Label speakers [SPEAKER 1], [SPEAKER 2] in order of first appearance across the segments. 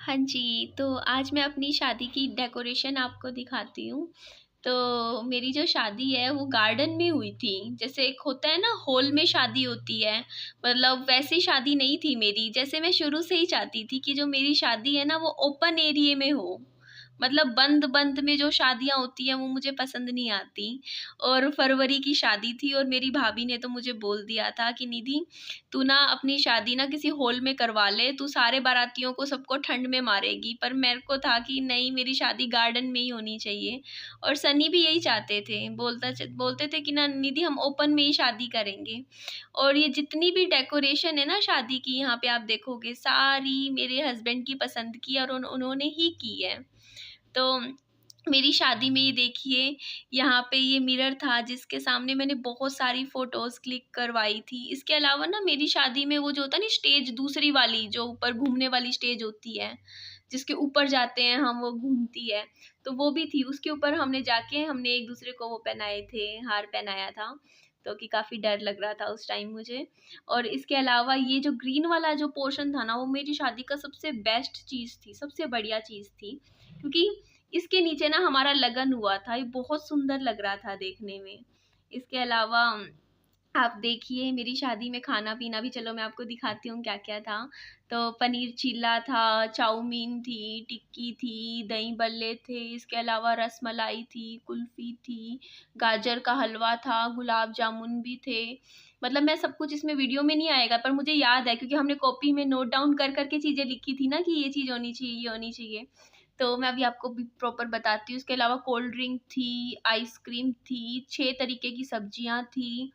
[SPEAKER 1] हाँ जी, तो आज मैं अपनी शादी की डेकोरेशन आपको दिखाती हूँ। तो मेरी जो शादी है वो गार्डन में हुई थी। जैसे एक होता है ना हॉल में शादी होती है, मतलब वैसी शादी नहीं थी मेरी। जैसे मैं शुरू से ही चाहती थी कि जो मेरी शादी है ना वो ओपन एरिया में हो। मतलब बंद-बंद में जो शादियाँ होती हैं वो मुझे पसंद नहीं आती। और फरवरी की शादी थी और मेरी भाभी ने तो मुझे बोल दिया था कि निधि तू ना अपनी शादी ना किसी हॉल में करवा ले, तू सारे बारातियों को सबको ठंड में मारेगी। पर मेरे को था कि नहीं, मेरी शादी गार्डन में ही होनी चाहिए। और सनी भी यही चाहते थे, बोलते थे कि ना निधि हम ओपन में ही शादी करेंगे। और ये जितनी भी डेकोरेशन है ना शादी की, यहाँ पे आप देखोगे सारी मेरे हस्बैंड की पसंद की और उन्होंने ही की है। तो मेरी शादी में ये देखिए, यहाँ पे ये मिरर था जिसके सामने मैंने बहुत सारी फ़ोटोज़ क्लिक करवाई थी। इसके अलावा ना मेरी शादी में वो जो होता है ना स्टेज, दूसरी वाली जो ऊपर घूमने वाली स्टेज होती है, जिसके ऊपर जाते हैं हम, वो घूमती है, तो वो भी थी। उसके ऊपर हमने एक-दूसरे को वो पहनाए थे, हार पहनाया था, तो कि काफ़ी डर लग रहा था उस टाइम मुझे। और इसके अलावा ये जो ग्रीन वाला जो पोर्शन था ना, वो मेरी शादी का सबसे बेस्ट चीज़ थी, सबसे बढ़िया चीज़ थी। क्योंकि इसके नीचे ना हमारा लगन हुआ था, ये बहुत सुंदर लग रहा था देखने में। इसके अलावा आप देखिए मेरी शादी में खाना-पीना भी, चलो मैं आपको दिखाती हूँ क्या-क्या था। तो पनीर चिल्ला था, चाउमीन थी, टिक्की थी, दही बल्ले थे, इसके अलावा रसमलाई थी, कुल्फ़ी थी, गाजर का हलवा था, गुलाब जामुन भी थे। मतलब मैं सब कुछ इसमें वीडियो में नहीं आएगा, पर मुझे याद है क्योंकि हमने कॉपी में नोट डाउन कर के चीज़ें लिखी थी ना कि ये चीज़ होनी चाहिए, ये होनी चाहिए। तो मैं अभी आपको भी प्रॉपर बताती हूँ। इसके अलावा कोल्ड ड्रिंक थी, आइसक्रीम थी, 6 तरीके की सब्जियाँ थी,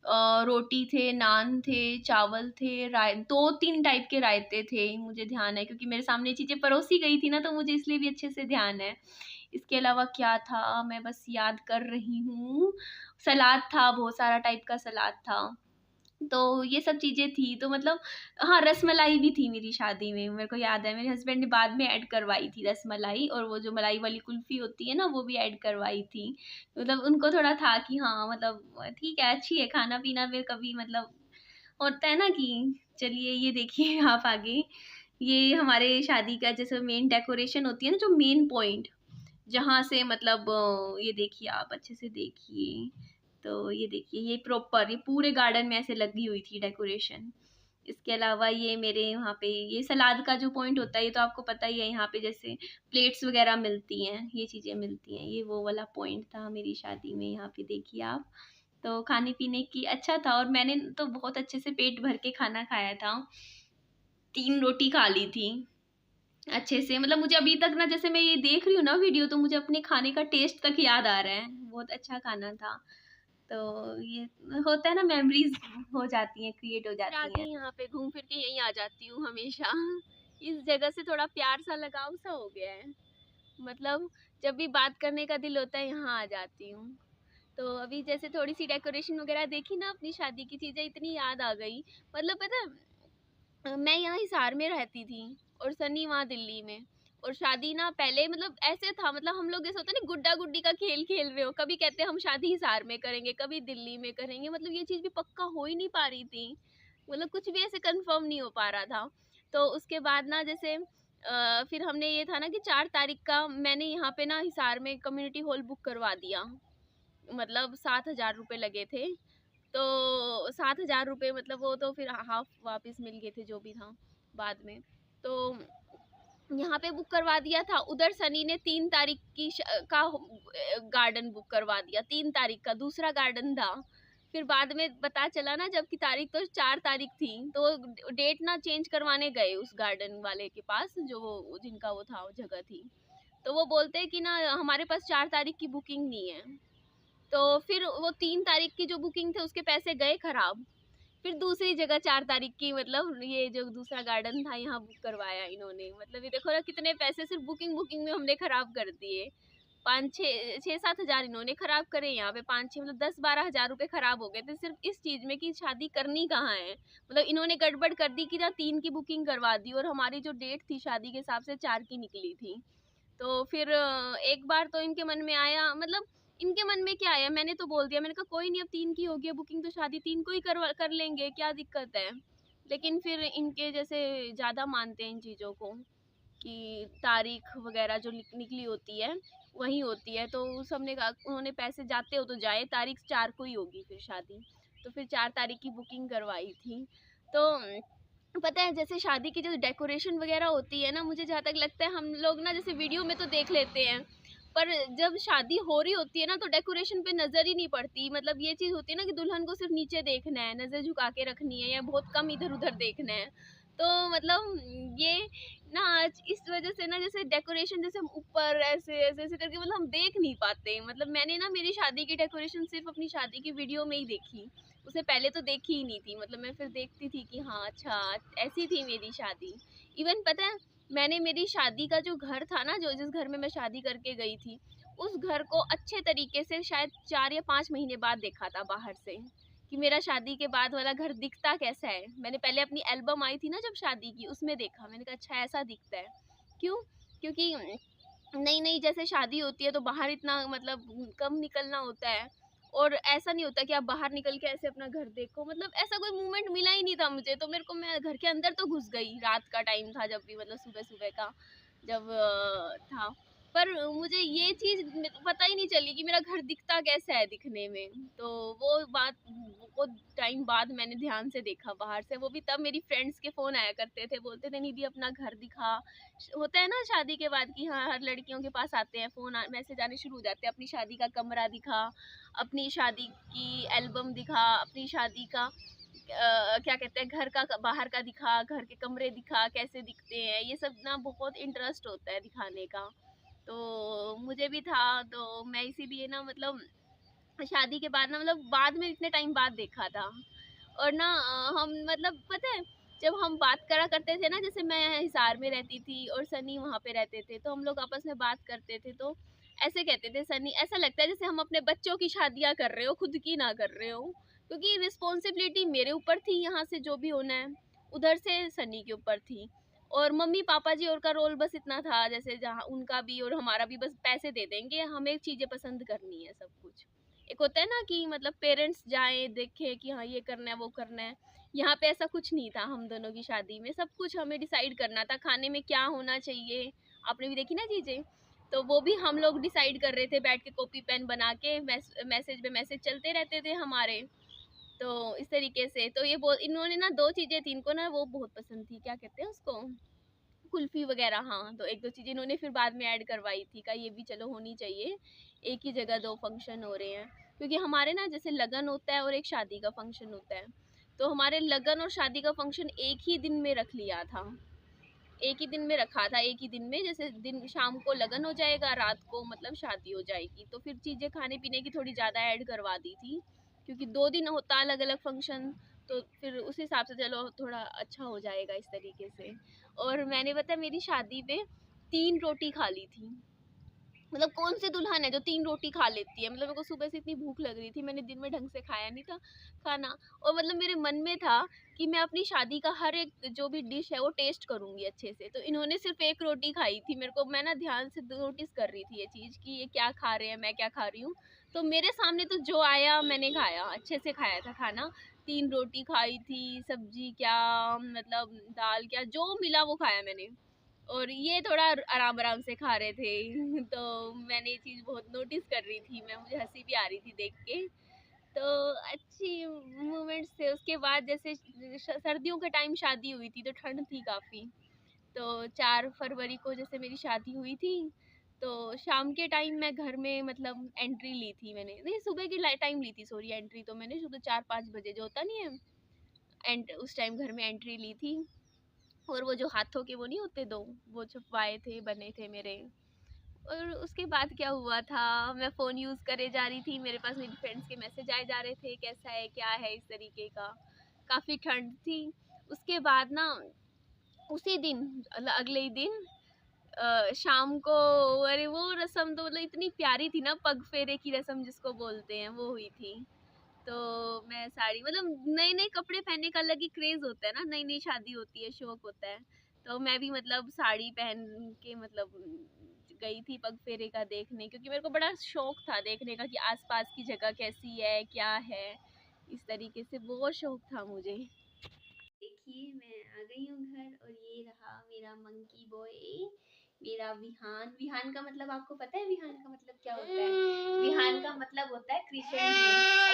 [SPEAKER 1] रोटी थे, नान थे, चावल थे, 2-3 टाइप के रायते थे, मुझे ध्यान है क्योंकि मेरे सामने चीज़ें परोसी गई थी ना, तो मुझे इसलिए भी अच्छे से ध्यान है। इसके अलावा क्या था, मैं बस याद कर रही हूँ। सलाद था, बहुत सारा टाइप का सलाद था। तो ये सब चीज़ें थी, तो मतलब हाँ, रसमलाई भी थी मेरी शादी में, मेरे को याद है। मेरे हस्बैंड ने बाद में ऐड करवाई थी रसमलाई, और वो जो मलाई वाली कुल्फ़ी होती है ना, वो भी ऐड करवाई थी। मतलब उनको थोड़ा था कि हाँ, मतलब ठीक है, अच्छी है, खाना-पीना में कभी मतलब होता है ना कि चलिए ये देखिए आप आगे, ये हमारे शादी का जैसे मेन डेकोरेशन होती है ना, जो मेन पॉइंट, जहाँ से मतलब ये देखिए, आप अच्छे से देखिए, तो ये देखिए ये प्रॉपर ये पूरे गार्डन में ऐसे लगी हुई थी डेकोरेशन। इसके अलावा ये मेरे यहाँ पे ये सलाद का जो पॉइंट होता है, ये तो आपको पता ही है, यहाँ पे जैसे प्लेट्स वगैरह मिलती हैं, ये चीज़ें मिलती हैं, ये वो वाला पॉइंट था मेरी शादी में, यहाँ पे देखिए आप। तो खाने-पीने की अच्छा था और मैंने तो बहुत अच्छे से पेट भर के खाना खाया था। 3 रोटी खा ली थी। अच्छे से, मतलब मुझे अभी तक ना, जैसे मैं ये देख रही हूँ ना वीडियो, तो मुझे अपने खाने का टेस्ट तक याद आ रहा है। बहुत अच्छा खाना था। तो ये होता है ना, मेमोरीज़ हो जाती हैं, क्रिएट हो
[SPEAKER 2] फिर
[SPEAKER 1] जाती
[SPEAKER 2] आके
[SPEAKER 1] हैं।
[SPEAKER 2] यहाँ पे घूम फिर के यहीं आ जाती हूँ हमेशा। इस जगह से थोड़ा प्यार सा लगाव सा हो गया है। मतलब जब भी बात करने का दिल होता है यहाँ आ जाती हूँ। तो अभी जैसे थोड़ी सी डेकोरेशन वगैरह देखी ना, अपनी शादी की चीजें इतनी याद आ गई। मतलब पता है, मैं यहाँ हिसार में रहती थी और सनी वहाँ दिल्ली में। और शादी ना पहले मतलब ऐसे था, मतलब हम लोग ऐसा होता है ना, गुड्डा गुड्डी का खेल खेल रहे हो, कभी कहते हैं हम शादी हिसार में करेंगे, कभी दिल्ली में करेंगे, मतलब ये चीज़ भी पक्का हो ही नहीं पा रही थी। मतलब कुछ भी ऐसे कंफर्म नहीं हो पा रहा था। तो उसके बाद ना जैसे फिर हमने ये था ना कि 4 तारीख का मैंने यहाँ पे ना हिसार में कम्युनिटी हॉल बुक करवा दिया। मतलब 7,000 रुपये लगे थे। तो 7,000 रुपये मतलब वो तो फिर हाफ वापस मिल गए थे जो भी था बाद में। तो यहाँ पे बुक करवा दिया था। उधर सनी ने 3 तारीख का गार्डन बुक करवा दिया। 3 तारीख का दूसरा गार्डन था। फिर बाद में पता चला ना, जबकि तारीख तो 4 तारीख थी, तो डेट ना चेंज करवाने गए उस गार्डन वाले के पास, जो वो जिनका वो था, वो जगह थी। तो वो बोलते हैं कि ना हमारे पास 4 तारीख की बुकिंग नहीं है। तो फिर वो 3 तारीख की जो बुकिंग थे उसके पैसे गए खराब। फिर दूसरी जगह 4 तारीख की, मतलब ये जो दूसरा गार्डन था, यहाँ बुक करवाया इन्होंने। मतलब ये देखो ना, कितने पैसे सिर्फ बुकिंग बुकिंग में हमने खराब कर दिए। 5-6-7 हज़ार इन्होंने खराब करे, यहाँ पे 5-6 मतलब 10-12 हज़ार रुपये खराब हो गए थे सिर्फ इस चीज़ में कि शादी करनी कहाँ है। मतलब इन्होंने गड़बड़ कर दी कि ना 3 की बुकिंग करवा दी, और हमारी जो डेट थी शादी के हिसाब से 4 की निकली थी। तो फिर एक बार तो इनके मन में आया, मतलब इनके मन में क्या आया, मैंने तो बोल दिया, मैंने कहा कोई नहीं, अब 3 की हो गई है बुकिंग, तो शादी 3 को ही कर लेंगे, क्या दिक्कत है। लेकिन फिर इनके जैसे ज़्यादा मानते हैं इन चीज़ों को, कि तारीख वगैरह जो निकली होती है वही होती है। तो सबने कहा, उन्होंने पैसे जाते हो तो जाए, तारीख 4 को ही होगी फिर शादी। तो फिर 4 तारीख की बुकिंग करवाई थी। तो पता है जैसे शादी की जो डेकोरेशन वगैरह होती है ना, मुझे जहाँ तक लगता है हम लोग ना जैसे वीडियो में तो देख लेते हैं, पर जब शादी हो रही होती है ना तो डेकोरेशन पे नज़र ही नहीं पड़ती। मतलब ये चीज़ होती है ना कि दुल्हन को सिर्फ नीचे देखना है, नज़र झुका के रखनी है या बहुत कम इधर उधर देखना है। तो मतलब ये ना आज इस वजह से ना जैसे डेकोरेशन जैसे हम ऊपर ऐसे ऐसे ऐसे करके मतलब हम देख नहीं पाते। मतलब मैंने ना मेरी शादी की डेकोरेशन सिर्फ अपनी शादी की वीडियो में ही देखी, उससे पहले तो देखी ही नहीं थी। मतलब मैं फिर देखती थी कि हाँ अच्छा ऐसी थी मेरी शादी। इवन पता है मैंने मेरी शादी का जो घर था ना, जो जिस घर में मैं शादी करके गई थी, उस घर को अच्छे तरीके से शायद 4 या 5 महीने बाद देखा था बाहर से, कि मेरा शादी के बाद वाला घर दिखता कैसा है। मैंने पहले अपनी एल्बम आई थी ना जब शादी की, उसमें देखा, मैंने कहा अच्छा ऐसा दिखता है। क्यों? क्योंकि नई नई जैसे शादी होती है तो बाहर इतना मतलब कम निकलना होता है, और ऐसा नहीं होता कि आप बाहर निकल के ऐसे अपना घर देखो। मतलब ऐसा कोई मूवमेंट मिला ही नहीं था मुझे, तो मेरे को, मैं घर के अंदर तो घुस गई, रात का टाइम था जब भी, मतलब सुबह सुबह का जब था। पर मुझे ये चीज़ पता ही नहीं चली कि मेरा घर दिखता कैसा है दिखने में। तो वो बात वो टाइम बाद मैंने ध्यान से देखा बाहर से, वो भी तब मेरी फ्रेंड्स के फ़ोन आया करते थे, बोलते थे निधि अपना घर दिखा। होता है ना शादी के बाद कि हाँ हर लड़कियों के पास आते हैं फ़ोन, मैसेज आने शुरू हो जाते हैं, अपनी शादी का कमरा दिखा, अपनी शादी की एल्बम दिखा, अपनी शादी का क्या कहते हैं घर का बाहर का दिखा, घर के कमरे दिखा कैसे दिखते हैं। ये सब ना बहुत इंटरेस्ट होता है दिखाने का। तो मुझे भी था, तो मैं इसीलिए ना मतलब शादी के बाद ना, मतलब बाद में इतने टाइम बाद देखा था। और ना हम मतलब पता है जब हम बात करा करते थे ना, जैसे मैं हिसार में रहती थी और सनी वहाँ पे रहते थे, तो हम लोग आपस में बात करते थे तो ऐसे कहते थे, सनी ऐसा लगता है जैसे हम अपने बच्चों की शादियाँ कर रहे हो, खुद की ना कर रहे हो। क्योंकि रिस्पॉन्सिबिलिटी मेरे ऊपर थी यहाँ से जो भी होना है, उधर से सनी के ऊपर थी। और मम्मी पापा जी और का रोल बस इतना था, जैसे जहाँ उनका भी और हमारा भी, बस पैसे दे देंगे, हमें चीज़ें पसंद करनी है सब कुछ। एक होता है ना कि मतलब पेरेंट्स जाएं देखें कि हाँ ये करना है वो करना है। यहाँ पे ऐसा कुछ नहीं था, हम दोनों की शादी में सब कुछ हमें डिसाइड करना था, खाने में क्या होना चाहिए, आपने भी देखी ना चीज़ें, तो वो भी हम लोग डिसाइड कर रहे थे बैठ के, कॉपी पेन बना के, मैसेज पे मैसेज चलते रहते थे हमारे। तो इस तरीके से तो ये बहुत, इन्होंने ना दो चीज़ें थी इनको ना वो बहुत पसंद थी, क्या कहते हैं उसको, कुल्फ़ी वगैरह। हाँ, तो 1-2 चीज़ें इन्होंने फिर बाद में ऐड करवाई थी, कहा ये भी चलो होनी चाहिए, एक ही जगह 2 फंक्शन हो रहे हैं। क्योंकि हमारे ना जैसे लगन होता है और एक शादी का फंक्शन होता है, तो हमारे लगन और शादी का फंक्शन एक ही दिन में रख लिया था। एक ही दिन में रखा था, एक ही दिन में, जैसे दिन शाम को लगन हो जाएगा, रात को मतलब शादी हो जाएगी। तो फिर चीज़ें खाने-पीने की थोड़ी ज़्यादा ऐड करवा दी थी, क्योंकि 2 दिन होता अलग-अलग फंक्शन, तो फिर उस हिसाब से चलो थोड़ा अच्छा हो जाएगा इस तरीके से। और मैंने पता है मेरी शादी पे 3 रोटी खा ली थी। मतलब कौन सी दुल्हन है जो 3 रोटी खा लेती है? मतलब मेरे को सुबह से इतनी भूख लग रही थी, मैंने दिन में ढंग से खाया नहीं था खाना, और मतलब मेरे मन में था कि मैं अपनी शादी का हर एक जो भी डिश है वो टेस्ट करूँगी अच्छे से। तो इन्होंने सिर्फ़ 1 रोटी खाई थी, मेरे को, मैं ना ध्यान से नोटिस कर रही थी ये चीज़ कि ये क्या खा रहे हैं, मैं क्या खा रही हूँ। तो मेरे सामने तो जो आया मैंने खाया, अच्छे से खाया था खाना। 3 रोटी खाई थी, सब्ज़ी क्या, मतलब दाल क्या, जो मिला वो खाया मैंने। और ये थोड़ा आराम-आराम से खा रहे थे। तो मैंने ये चीज़ बहुत नोटिस कर रही थी मैं, मुझे हँसी भी आ रही थी देख के। तो अच्छी मोमेंट्स थे। उसके बाद जैसे सर्दियों के टाइम शादी हुई थी तो ठंड थी काफ़ी। तो 4 फरवरी को जैसे मेरी शादी हुई थी, तो शाम के टाइम मैं घर में मतलब एंट्री ली थी मैंने। नहीं, सुबह के टाइम ली थी, सॉरी, एंट्री तो मैंने सुबह 4-5 बजे जो होता नहीं है, उस टाइम घर में एंट्री ली थी। और वो जो हाथों के वो नहीं होते 2, वो छपवाए थे, बने थे मेरे। और उसके बाद क्या हुआ था, मैं फ़ोन यूज़ करे जा रही थी, मेरे पास मेरी फ्रेंड्स के मैसेज आए जा रहे थे, कैसा है, क्या है, इस तरीके का। काफ़ी ठंड थी। उसके बाद ना उसी दिन अगले ही दिन शाम को, अरे वो रस्म तो मतलब इतनी प्यारी थी ना, पग फेरे की रस्म जिसको बोलते हैं, वो हुई थी। तो मैं साड़ी, मतलब नए-नए कपड़े पहनने का अलग ही क्रेज़ होता है ना, नई-नई शादी होती है, शौक होता है। तो मैं भी मतलब साड़ी पहन के मतलब गई थी पग फेरे का देखने, क्योंकि मेरे को बड़ा शौक था देखने का कि आस-पास की जगह कैसी है, क्या है, इस तरीके से बहुत शौक था मुझे। देखिए मैं आ
[SPEAKER 1] गई हूँ घर, और ये रहा मेरा मंकी बॉय, मेरा विहान। विहान का मतलब आपको पता है? विहान का मतलब क्या होता है? विहान का मतलब होता है कृष्ण जी।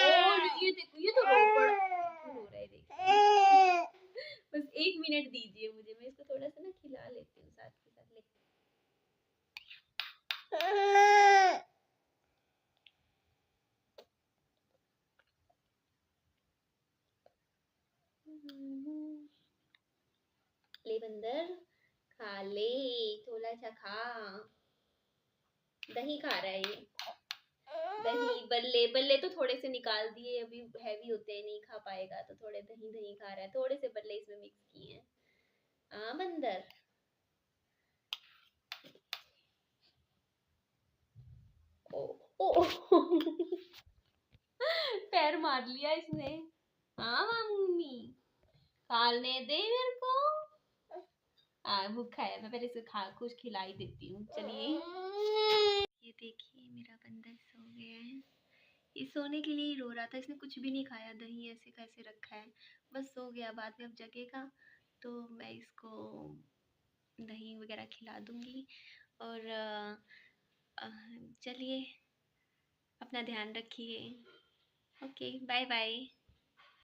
[SPEAKER 1] और ये देखो, ये तो रो रहा है, देखिए। बस 1 मिनट दीजिए मुझे, मैं इसको थोड़ा सा ना खिला लेती हूँ साथ के साथ। ले बंदर, खा ले, थोड़ा सा खा। दही खा रहा है ये, दही। बल्ले बल्ले तो थोड़े से निकाल दिए, अभी हैवी होते हैं, नहीं खा पाएगा, तो थोड़े दही दही खा रहा है, थोड़े से बल्ले इसमें मिक्स किए हैं। हाँ बंदर। ओ ओ पैर मार लिया इसने। हाँ मम्मी, खाने दे मेरे को। भूखा है, मैं पहले इसे कुछ खिला ही देती हूँ। चलिए, ये देखिए मेरा बंदर सो गया है। ये सोने के लिए ही रो रहा था, इसने कुछ भी नहीं खाया, दही ऐसे कैसे रखा है, बस सो गया। बाद में अब जगेगा तो मैं इसको दही वगैरह खिला दूंगी। और चलिए, अपना ध्यान रखिए। Okay, bye bye.